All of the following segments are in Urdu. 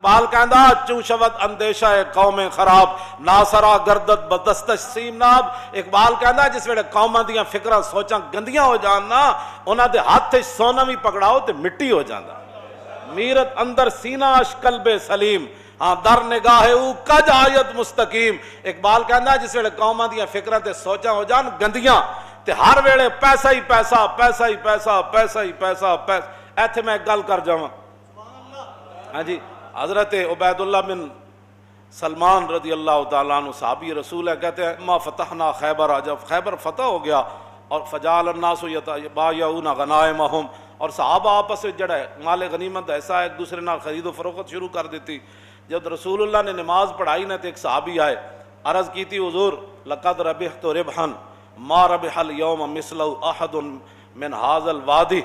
اقبال کہندا چوں شود اندیشہ قوم خراب ناسرا گردت بدستش سیم ناب. اقبال کہندا جس ویلے قوماں دیاں فکراں سوچاں گندیاں ہو جان نا انہاں دے ہاتھ وچ سونا بھی پکڑاؤ تے مٹی ہو جاندا. میرت اندر سینہ اش قلب سلیم ہاں در نگاہ او کج آیت مستقیم. اقبال کہندا جس ویلے قوماں دیاں فکراں تے سوچاں ہو جان گندیاں تے ہر ویلے پیسہ ہی پیسہ پیسہ ہی پیسہ پیسہ ہی پیسہ پیسہ. ایتھے میں گل کر جاواں. ہاں جی حضرت عبید اللہ بن سلمان رضی اللہ تعالیٰ عنہ صحابی رسول ہے، کہتے ہیں ما فتحنا خیبر، جب خیبر فتح ہو گیا اور فجعل الناس یتبایعون غنائمہم اور صحابہ آپس میں جڑا ہے مال غنیمت ایسا ایک دوسرے نال خرید و فروخت شروع کر دیتی. جب رسول اللہ نے نماز پڑھائی نا تو ایک صحابی آئے، عرض کی تھی حضور لقد ربحت ربحا ما ربح اليوم مثلہ احد من هذا الوادی.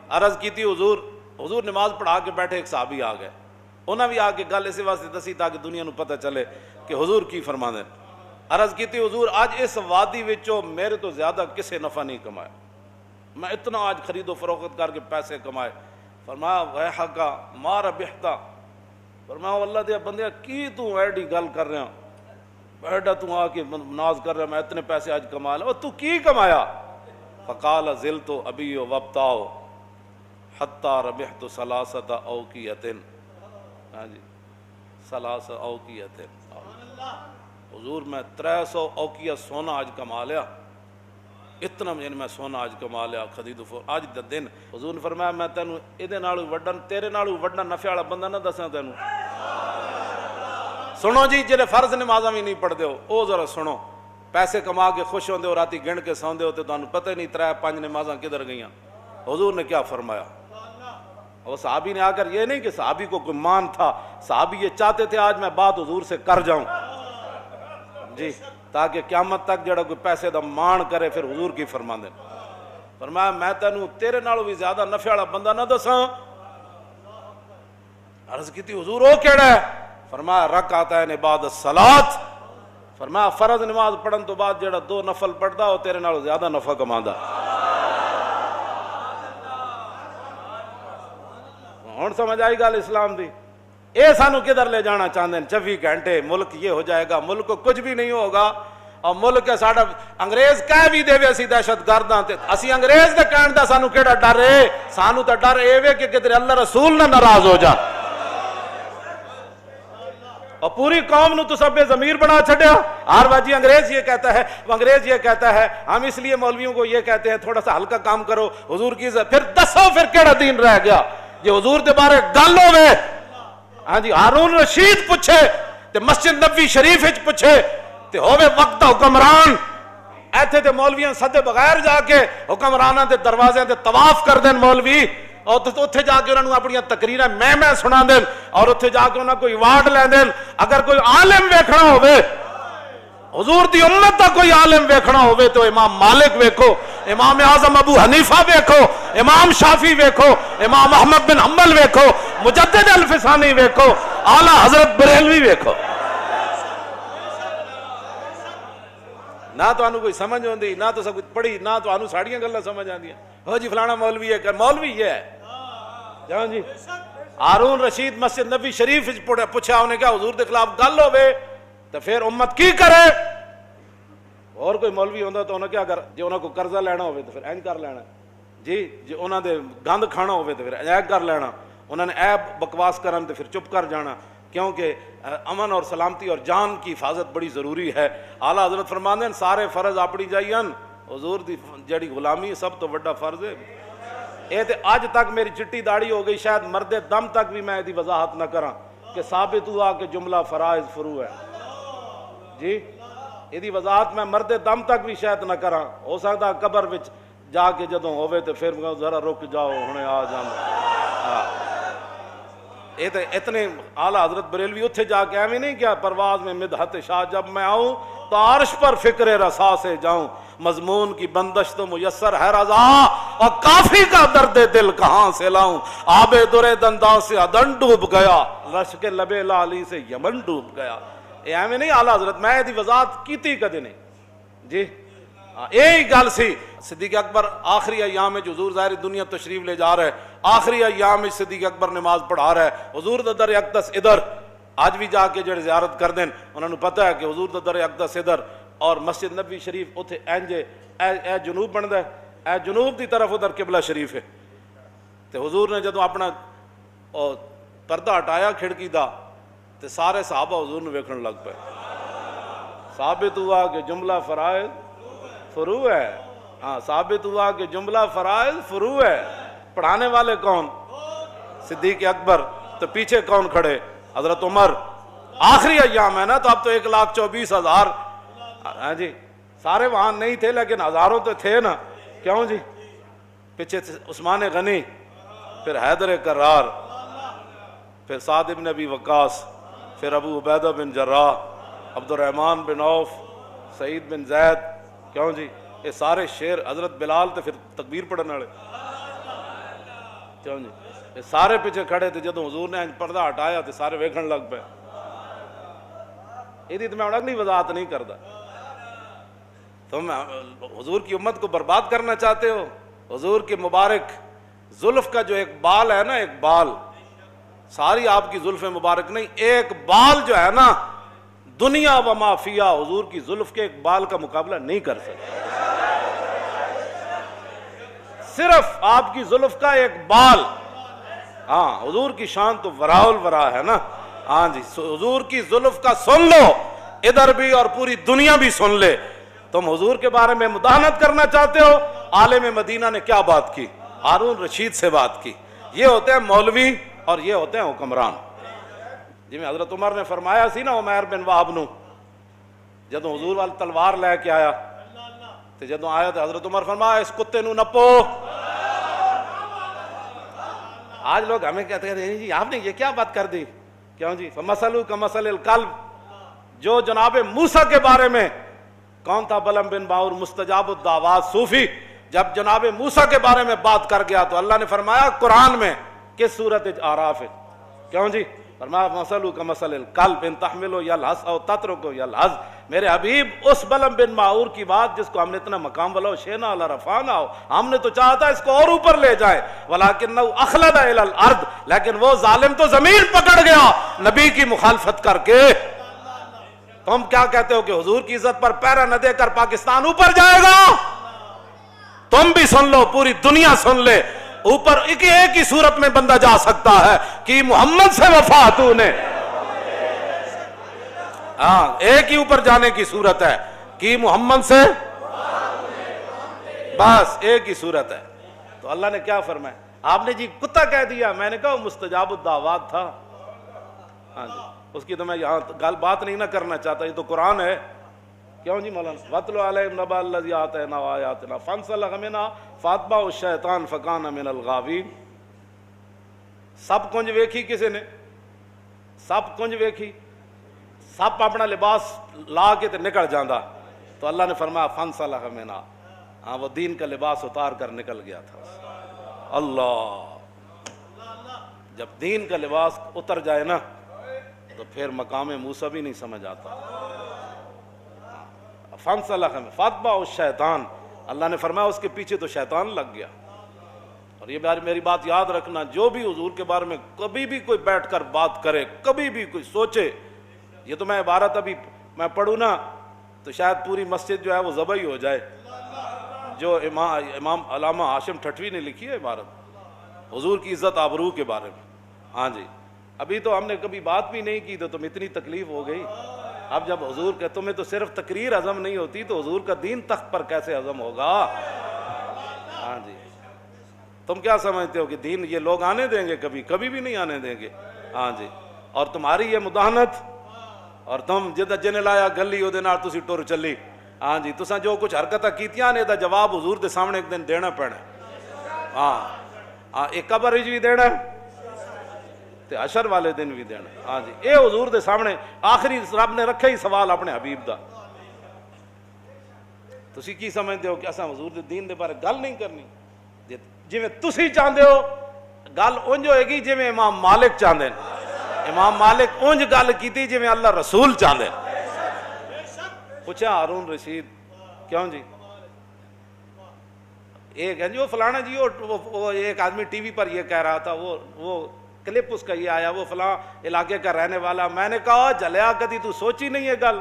عرض کی تھی حضور نماز پڑھا کے بیٹھے ایک صحابی آ گئے، انہاں بھی آ کے گل اسی واسطے دسی تاکہ دنیا نو پتہ چلے کہ حضور کی فرماندے. عرض کی تھی حضور آج اس وادی وچوں میرے تو زیادہ کسے نفع نہیں کمایا، میں اتنا آج خرید و فروخت کر کے پیسے کمائے. فرمایا ویحک ما ربحت، فرمایا اللہ دے بندیا کی تو ایڈی گل کر رہا بیٹا تو آ کے ناز کر رہا میں اتنے پیسے آج کما لیا، تو کی کمایا؟ فقال زلت ابی وابتاؤ حتی ربحت ثلاثۃ اوقیۃ. ہاں جی ثلاث اوقیۃ. حضور میں 300 اوقیہ سونا آج کما لیا، اتنا یعنی میں سونا آج کما لیا خرید و فروخت آج دا دن. حضور نے فرمایا میں تینوں ایدے نالوں وڈن تیرے نالوں وڈنا نفع والا بندہ نہ دساں تینوں. سنو جی جڑے فرض نمازاں بھی نہیں پڑھتے ہو او ذرا سنو، پیسے کما کے خوش ہوندے ہو رات گن کے سوندے ہو تے تانوں پتہ ہی نہیں 3-5 نمازاں کدھر گئیاں. حضور نے کیا فرمایا؟ اور صحابی نے آ کر یہ نہیں کہ صحابی کو کوئی مان تھا، صحابی یہ چاہتے تھے آج میں بات حضور سے کر جاؤں جی تاکہ قیامت تک جڑا کوئی پیسے دا مان کرے پھر حضور کی فرماندے. فرمایا میں تینوں تیرے نالوں بھی زیادہ نفع والا بندہ نہ دساں. عرض کی تھی حضور او کیڑا ہے؟ فرمایا رکعتین بعد الصلاۃ. فرمایا فرض نماز پڑھن تو بعد جڑا 2 نفل پڑھدا وہ تیرے نالوں زیادہ نفع کماندا. ہن سمجھ آئی گل اسلام دی؟ اے سانو کدھر لے جانا چاہتے ہیں 24 گھنٹے ملک یہ ہو جائے گا، ملک کو کچھ بھی نہیں ہوگا. اور ملک ہے ساڈا انگریز کہہ بھی دے اسی دہشت گرد ہاں تے اسی انگریز دے کہن دا سانو کیڑا ڈر ہے؟ سانو تے ڈر اے وے کہ کدھر اللہ رسول نہ ناراض ہو جان. اور پوری قوم نو تو سب بے ضمیر بنا چھڈیا. ہر واجی انگریز یہ کہتا ہے، وہ انگریز یہ کہتا ہے، ہم اس لیے مولویوں کو یہ کہتے ہیں تھوڑا سا ہلکا کام کرو حضور کی عزت. پھر دسو پھر کیڑا دین رہ گیا جی حضور دے بارے گل ہوے؟ ہاں جی ہارون رشید پوچھے تے مسجد نبوی شریف وچ پوچھے تے ہوے وقت حکمران ایتھے تے مولویاں سدے بغیر جا کے حکمراناں دے دروازے تے طواف کر دین مولوی، اور اتھے جا کے انہوں نے اپنی تقریراں میں سنا دین اور اتھے جا کے انہوں کو ایوارڈ لے دین. اگر کوئی عالم ویکھنا ہوئے حضور دی امت دا کوئی عالم ویکھنا ہوئے تو امام مالک ویکھو، امام اعظم ابو حنیفہ ویکھو، امام شافعی ویکھو، امام احمد بن حنبل ویکھو، مجدد الفسانی ویکھو، اعلیٰ حضرت بریلوی ویکھو. نہ تو انہوں کوئی سمجھ ہوندی، نہ تو سب کچھ پڑھی، نہ تو انہوں ساڑیاں گلہ سمجھ آندیاں. ہو جی فلانا مولوی ہے، مولوی یہ ہے جان جی. ہارون رشید مسجد نبی شریف پوچھا انہیں کیا حضور دے خلاف گل ہوئے تو پھر امت کی کرے؟ اور کوئی مولوی ہوندہ تو انہیں کیا کر جی انہوں کو قرضہ لینا ہوئے تو پھر این کر لینا جی انہوں دے گند کھانا ہوئے تو پھر این کر لینا، انہوں نے عیب بکواس کرن تو پھر چپ کر جانا، کیونکہ امن اور سلامتی اور جان کی حفاظت بڑی ضروری ہے. اعلیٰ حضرت فرماندے ہیں سارے فرض اپنی جائین حضور دی جڑی غلامی سب تو بڑا فرض ہے. اے تے آج تک میری چٹی داڑھی ہو گئی، شاید مرد دم تک بھی میں دی وضاحت نہ کراں کہ ثابت ہوا کہ جملہ فرائض فرو ہے جی. یہ وضاحت میں مرد دم تک بھی شاید نہ کراں. ہو سکتا قبر وچ جا کے جدوں ہوئے تو پھر ذرا رک جاؤ ہنے آ جانا. یہ تو اتنے اعلیٰ حضرت بریلوی اتھے جا کے ایویں نہیں کیا پرواز میں مدحت شاہ جب میں آؤں تو عرش پر فکر رسا سے جاؤں، مضمون کی بندش تو میسر ہے رضا اور کافی کا درد دل کہاں سے لاؤں. آب در دنداں سے عدن ڈوب گیا، رشک لب لالی سے یمن ڈوب گیا. ایویں نہیں اعلیٰ حضرت میں دی وضاحت کیتی کدے نہیں جی. یہی گل سی صدیق اکبر آخری ایام میں حضور ظاہر دنیا تشریف لے جا رہا ہے، آخری ایام میں صدیق اکبر نماز پڑھا رہا ہے، حضور دا در اقدس ادھر، آج بھی جا کے جڑے زیارت کر دیں انہوں نے پتہ ہے کہ حضور دا در اقدس ادھر اور مسجد نبی شریف اتھے اینجے اے جنوب بندا ہے، اے جنوب دی طرف ادھر قبلہ شریف ہے۔ تے حضور نے جدوں اپنا پردہ ہٹایا کھڑکی دا تے سارے صحابہ حضور نے ویکھن لگ پے، ثابت ہوا کہ جملہ فرائض فروع ہے، ہاں ثابت ہوا کہ جملہ فرائض فروع ہے۔ پڑھانے والے کون؟ صدیق اکبر، تو پیچھے کون کھڑے؟ حضرت عمر۔ آخری ایام ہے نا، تو اب تو 1,24,000 ہاں جی سارے وہاں نہیں تھے لیکن ہزاروں تو تھے نا، کیوں جی؟ پیچھے عثمان غنی، پھر حیدر کرار، پھر سعد بن ابی وقاص، پھر ابو عبیدہ بن جراح، عبد الرحمن بن عوف، سعید بن زید، کیوں جی؟ یہ سارے شیر، حضرت بلال تو پھر تکبیر پڑھنے والے، کیوں جی؟ یہ سارے پیچھے کھڑے تھے، جدوں حضور نے پردہ ہٹایا تو سارے ویکھن لگ پے۔ یہ تو میں اگلی وضاحت نہیں کرتا، تم حضور کی امت کو برباد کرنا چاہتے ہو؟ حضور کے مبارک زلف کا جو ایک بال ہے نا، ایک بال، ساری آپ کی زلف مبارک نہیں، ایک بال جو ہے نا، دنیا و ما فیہا حضور کی زلف کے ایک بال کا مقابلہ نہیں کر سکتے۔ صرف آپ کی زلف کا ایک بال، ہاں حضور کی شان تو وراء الورا ہے نا، ہاں جی حضور کی زلف کا سن لو، ادھر بھی اور پوری دنیا بھی سن لے۔ تم حضور کے بارے میں مداحنت کرنا چاہتے ہو؟ عالم مدینہ نے کیا بات کی؟ ہارون رشید سے بات کی۔ یہ ہوتے ہیں مولوی اور یہ ہوتے ہیں حکمران۔ جی میں حضرت عمر نے فرمایا سی نا عمیر بن وہب نو، جدوں حضور والی تلوار لے کے آیا تو جدوں آیا تو حضرت عمر فرمایا اس کتے نو نپو۔ آج لوگ ہمیں کہتے ہیں جی آپ نے یہ کیا بات کر دی، کیوں جی؟ فمثلہ کمثل الکلب، جو جناب موسیٰ کے بارے میں کون تھا؟ بلم بن باور مستجاب الدعوات صوفی، جب جناب موسیٰ کے بارے میں بات کر گیا تو اللہ نے فرمایا قرآن میں کس سورت اعراف ہے، کیوں جی؟ فرمایا مثلہ کمثل الکلب ان تحمل یلہث او تترک یلہث۔ میرے حبیب اس بلم بن باور کی بات جس کو ہم نے اتنا مقام والا شینا علی رفعنا ہو، ہم نے تو چاہا تھا اس کو اور اوپر لے جائے، ولکنہ اخلد الی الارض، لیکن وہ ظالم تو زمین پکڑ گیا نبی کی مخالفت کر کے۔ تم کیا کہتے ہو کہ حضور کی عزت پر پیرا نہ دے کر پاکستان اوپر جائے گا؟ تم بھی سن لو، پوری دنیا سن لے، اوپر ایک ہی صورت میں بندہ جا سکتا ہے کہ محمد سے وفا تو نے، ہاں ایک ہی اوپر جانے کی صورت ہے کہ محمد سے، بس ایک ہی صورت ہے۔ تو اللہ نے کیا فرمایا؟ آپ نے جی کتا کہہ دیا، میں نے کہا مستجاب الدعوات تھا، ہاں جی اس کی تو میں یہاں بات نہیں نہ کرنا چاہتا، یہ تو قرآن ہے، کیوں جی مولانا؟ وَاتْلُ عَلَيْهِمْ نَبَأَ الَّذِي آتَيْنَاهُ آيَاتِنَا فَانسَلَخَ مِنْهَا فَأَتْبَعَهُ الشَّيْطَانُ فَكَانَ مِنَ الْغَاوِينَ۔ سب کنج ویکھی کسی نے، سب کنج ویکھی، سب اپنا لباس لا کے تے نکل جاندا، تو اللہ نے فرمایا فَانسَلَخَ مِنْهَا، ہاں وہ دین کا لباس اتار کر نکل گیا تھا۔ اللہ، جب دین کا لباس اتر جائے نا تو پھر مقام موسیٰ بھی نہیں سمجھ آتا۔ فَانسَلَخَ فَأَتْبَعَهُ الشَّيْطَانُ، اللہ نے فرمایا اس کے پیچھے تو شیطان لگ گیا۔ اور یہ میری بات یاد رکھنا، جو بھی حضور کے بارے میں کبھی بھی کوئی بیٹھ کر بات کرے، کبھی بھی کوئی سوچے، یہ تو میں عبارت ابھی میں پڑھوں نا تو شاید پوری مسجد جو ہے وہ ذبح ہی ہو جائے، جو امام علامہ ہاشم ٹھٹوی نے لکھی ہے عبارت حضور کی عزت آبرو کے بارے میں، ہاں جی ابھی تو ہم نے کبھی بات بھی نہیں کی تو تم اتنی تکلیف ہو گئی۔ اب جب حضور کہ تمہیں تو صرف تقریر ہضم نہیں ہوتی تو حضور کا دین تخت پر کیسے ہضم ہوگا؟ ہاں جی تم کیا سمجھتے ہو کہ دین یہ لوگ آنے دیں گے؟ کبھی کبھی بھی نہیں آنے دیں گے، ہاں جی۔ اور تمہاری یہ مداحنت، اور تم جن لایا گلی وہ نال تسی ٹر چلی، ہاں جی تساں جو کچھ حرکتاں کیتیاں نے دا جواب حضور دے سامنے ایک دن دینا پینا، ہاں ایک قبر وچ بھی دینا تے حشر والے دن بھی دینا، ہاں جی اے حضور دے سامنے آخری رب نے رکھا ہی سوال اپنے حبیب دا۔ تسی کی سمجھتے ہو کہ اساں حضور دے دین دے بارے گل نہیں کرنی؟ جویں تسی چاہندے ہو گل اونج ہوئے گی جویں امام مالک چاہندے ہیں، امام مالک اونج گل کیتی جویں اللہ رسول چاہندے ہیں۔ پوچھا ہارون رشید کیوں جی ایک ہے جی وہ فلانا جی وہ ایک آدمی ٹی وی پر یہ کہہ رہا تھا، وہ کلپ اس کا یہ آیا، وہ فلاں علاقے کا رہنے والا. میں نے کہا جلیا کدی تو سوچی نہیں ہے گل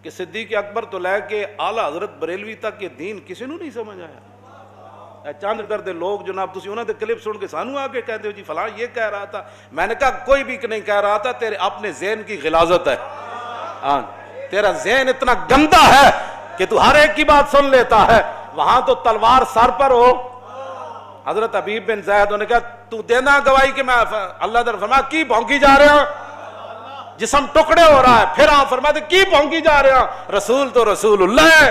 کہ صدیق اکبر تو لے کے اعلیٰ حضرت بریلوی تک یہ دین کسی نو نہیں سمجھ آیا. چند کردے لوگ جناب تسی انہوں نے کلپ سن کے سانو آ کے کہتے ہو جی فلاں یہ کہہ رہا تھا. میں نے کہا کوئی بھی نہیں کہہ رہا تھا، تیرے اپنے ذہن کی غلاظت ہے. تیرا ذہن اتنا گندا ہے کہ تو ہر ایک کی بات سن لیتا ہے. وہاں تو تلوار سر پر ہو. حضرت حبیب بن زید نے کہا تو دینا گواہی کہ میں اللہ در فرمایا کی بھونکی جا رہے ہیں، جسم ٹکڑے ہو رہا ہے. پھر آپ فرماتے کی بھونکی جا رہے ہیں، رسول تو رسول اللہ ہے.